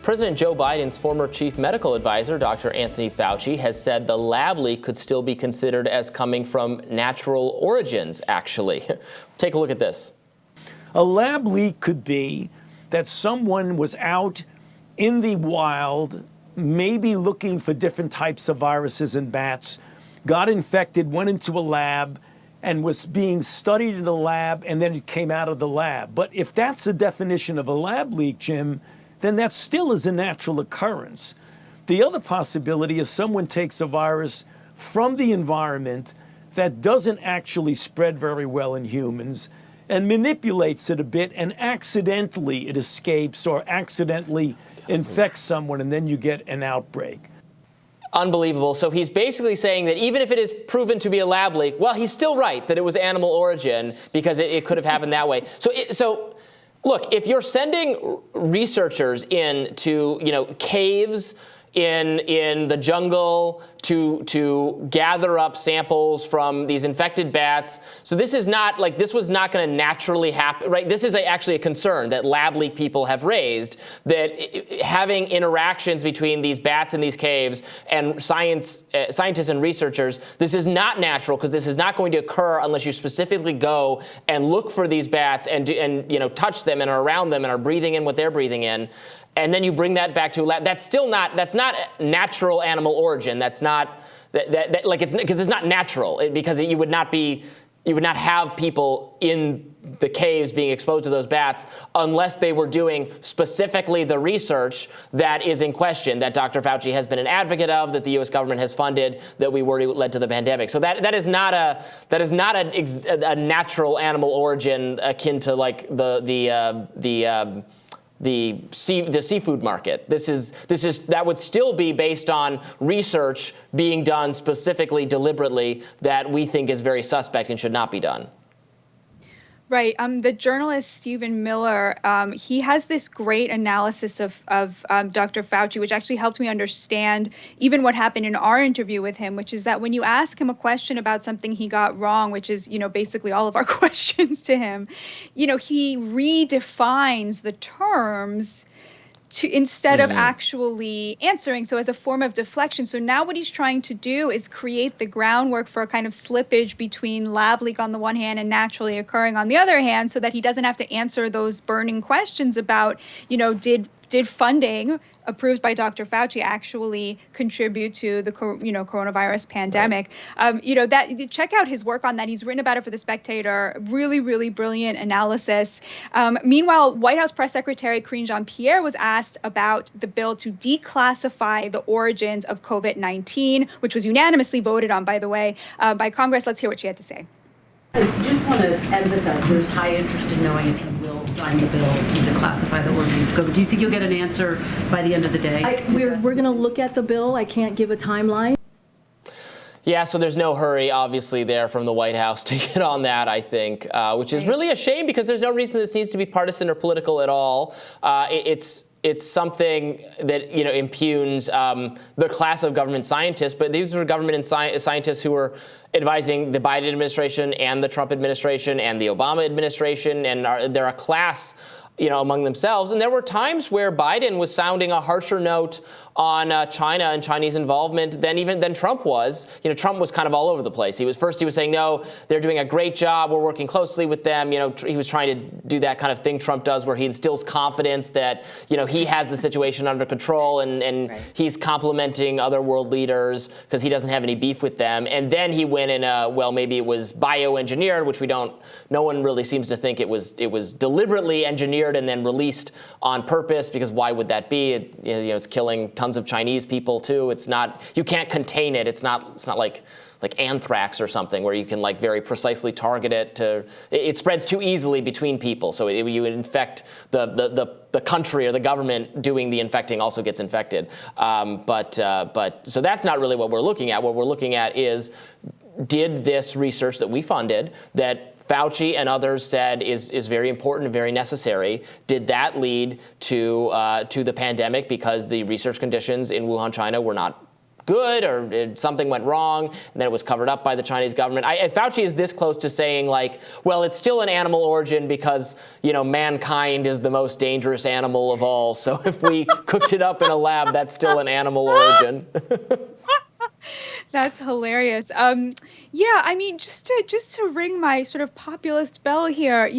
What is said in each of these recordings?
President Joe Biden's former chief medical advisor, Dr. Anthony Fauci, has said the lab leak could still be considered as coming from natural origins, actually. Take a look at this. A lab leak could be that someone was out in the wild, maybe looking for different types of viruses in bats, got infected, went into a lab, and was being studied in the lab, and then it came out of the lab. But if that's the definition of a lab leak, Jim, then that still is a natural occurrence. The other possibility is someone takes a virus from the environment that doesn't actually spread very well in humans and manipulates it a bit, and accidentally it escapes or accidentally infects someone, and then you get an outbreak. Unbelievable. So he's basically saying that even if it is proven to be a lab leak, well, he's still right that it was animal origin because it could have happened that way. So look, if you're sending researchers into, caves in the jungle to gather up samples from these infected bats. So this was not going to naturally happen, right? This is actually a concern that lab leak people have raised, that having interactions between these bats in these caves and scientists and researchers, this is not natural because this is not going to occur unless you specifically go and look for these bats and touch them and are around them and are breathing in what they're breathing in. And then you bring that back to a lab. That's not natural animal origin. That's not because it's not natural. Because you would not have people in the caves being exposed to those bats unless they were doing specifically the research that is in question, that Dr. Fauci has been an advocate of, that the U.S. government has funded, that we worry led to the pandemic. So that is not a natural animal origin akin to like the seafood market. That would still be based on research being done specifically, deliberately, that we think is very suspect and should not be done. Right. The journalist Stephen Miller, he has this great analysis of Dr. Fauci, which actually helped me understand even what happened in our interview with him, which is that when you ask him a question about something he got wrong, which is, basically all of our questions to him, he redefines the terms instead of actually answering, so as a form of deflection. So now what he's trying to do is create the groundwork for a kind of slippage between lab leak on the one hand and naturally occurring on the other hand, so that he doesn't have to answer those burning questions about, did funding approved by Dr. Fauci actually contribute to the coronavirus pandemic? Right. Check out his work on that. He's written about it for The Spectator. Really, really brilliant analysis. Meanwhile, White House Press Secretary Karine Jean-Pierre was asked about the bill to declassify the origins of COVID-19, which was unanimously voted on, by the way, by Congress. Let's hear what she had to say. I just want to emphasize there's high interest in knowing if he will sign the bill to declassify the origins of COVID. Do you think you'll get an answer by the end of the day? We're going to look at the bill. I can't give a timeline. Yeah, so there's no hurry, obviously, there from the White House to get on that, I think, which is really a shame because there's no reason this needs to be partisan or political at all. It's something that impugns the class of government scientists, but these were government scientists who were advising the Biden administration and the Trump administration and the Obama administration, and they're a class among themselves. And there were times where Biden was sounding a harsher note on China and Chinese involvement than Trump was. Trump was kind of all over the place. He was saying, no, they're doing a great job. We're working closely with them. He was trying to do that kind of thing Trump does where he instills confidence that, he has the situation under control and right. He's complimenting other world leaders because he doesn't have any beef with them. And then he went in maybe it was bioengineered, which no one really seems to think it was deliberately engineered and then released on purpose, because why would that be? It's killing tons of Chinese people too. It's not, you can't contain it. It's not like anthrax or something where you can very precisely target it it spreads too easily between people. So you infect the country or the government doing the infecting also gets infected. But so that's not really what we're looking at. What we're looking at is, did this research that we funded, that Fauci and others said is very important and very necessary, did that lead to the pandemic because the research conditions in Wuhan, China were not good or something went wrong, and then it was covered up by the Chinese government. Fauci is this close to saying, like, well, it's still an animal origin because, mankind is the most dangerous animal of all. So if we cooked it up in a lab, that's still an animal origin. That's hilarious. Yeah, I mean, just to ring my sort of populist bell here,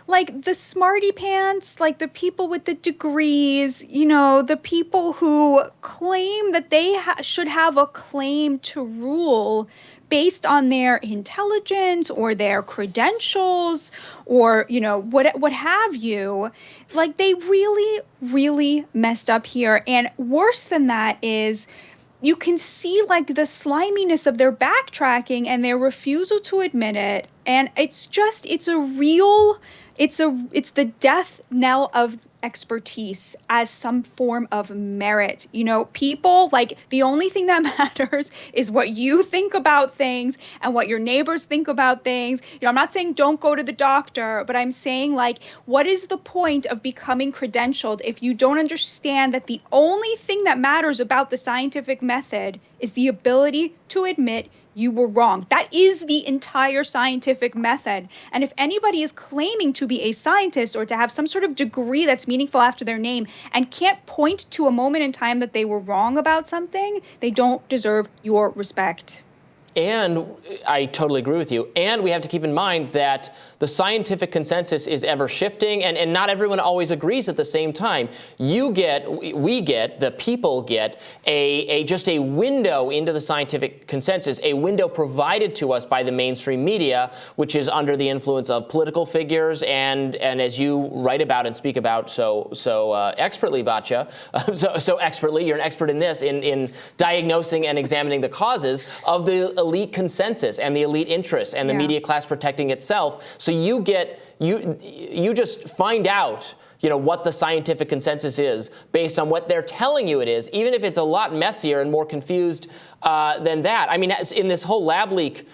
like the smarty pants, like the people with the degrees, the people who claim that they should have a claim to rule based on their intelligence or their credentials or, what have you, like they really, really messed up here. And worse than that is, you can see like the sliminess of their backtracking and their refusal to admit it. And it's the death knell of expertise as some form of merit. People, like, the only thing that matters is what you think about things and what your neighbors think about things. I'm not saying don't go to the doctor, but I'm saying, like, what is the point of becoming credentialed if you don't understand that the only thing that matters about the scientific method is the ability to admit you were wrong. That is the entire scientific method. And if anybody is claiming to be a scientist or to have some sort of degree that's meaningful after their name and can't point to a moment in time that they were wrong about something, they don't deserve your respect. And I totally agree with you. And we have to keep in mind that the scientific consensus is ever shifting, and not everyone always agrees at the same time. The people get just a window into the scientific consensus, a window provided to us by the mainstream media, which is under the influence of political figures, and as you write about and speak about so expertly, Batya, so expertly, you're an expert in this, in diagnosing and examining the causes of the elite consensus and the elite interests and the media class protecting itself. So you just find out, what the scientific consensus is based on what they're telling you it is, even if it's a lot messier and more confused than that. I mean, in this whole lab leak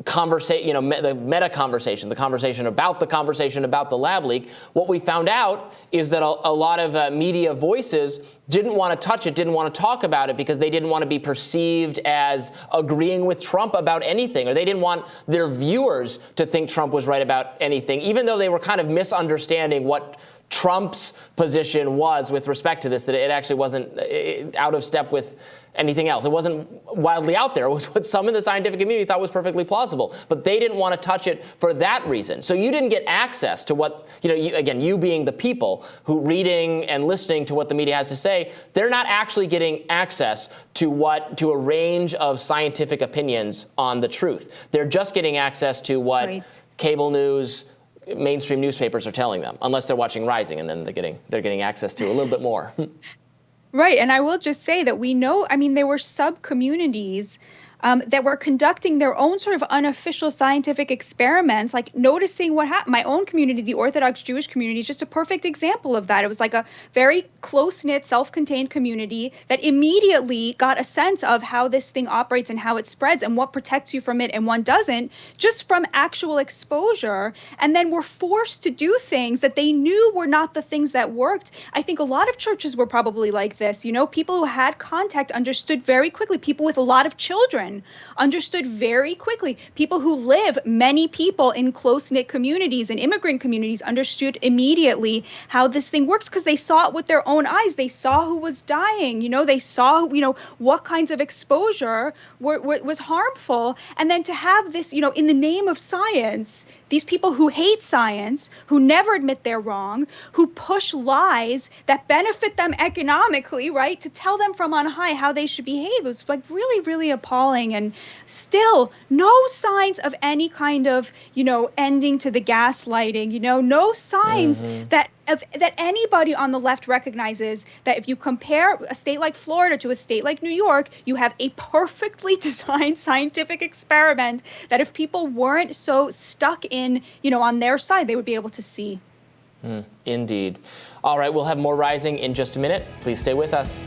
conversation, the meta conversation, the conversation about the lab leak, what we found out is that a lot of media voices didn't want to touch it, didn't want to talk about it because they didn't want to be perceived as agreeing with Trump about anything, or they didn't want their viewers to think Trump was right about anything, even though they were kind of misunderstanding what Trump's position was with respect to this, that it actually wasn't out of step with anything else. It wasn't wildly out there. It was what some in the scientific community thought was perfectly plausible. But they didn't want to touch it for that reason. So you didn't get access to what, you being the people who reading and listening to what the media has to say, they're not actually getting access to a range of scientific opinions on the truth. They're just getting access to what cable news, mainstream newspapers are telling them, unless they're watching Rising, and then they're getting access to a little bit more. Right. And I will just say that we know, there were sub-communities that were conducting their own sort of unofficial scientific experiments, like noticing what happened. My own community, the Orthodox Jewish community, is just a perfect example of that. It was like a very close-knit, self-contained community that immediately got a sense of how this thing operates and how it spreads and what protects you from it and one doesn't, just from actual exposure, and then were forced to do things that they knew were not the things that worked. I think a lot of churches were probably like this. People who had contact understood very quickly. People with a lot of children understood very quickly. Many people in close-knit communities and immigrant communities understood immediately how this thing works because they saw it with their own eyes. They saw who was dying. They saw, what kinds of exposure was harmful. And then to have this, in the name of science, these people who hate science, who never admit they're wrong, who push lies that benefit them economically, right, to tell them from on high how they should behave. It was like really, really appalling. And still no signs of any kind of, ending to the gaslighting, no signs that anybody on the left recognizes that if you compare a state like Florida to a state like New York, you have a perfectly designed scientific experiment that if people weren't so stuck in, on their side, they would be able to see. Indeed. All right, we'll have more Rising in just a minute. Please stay with us.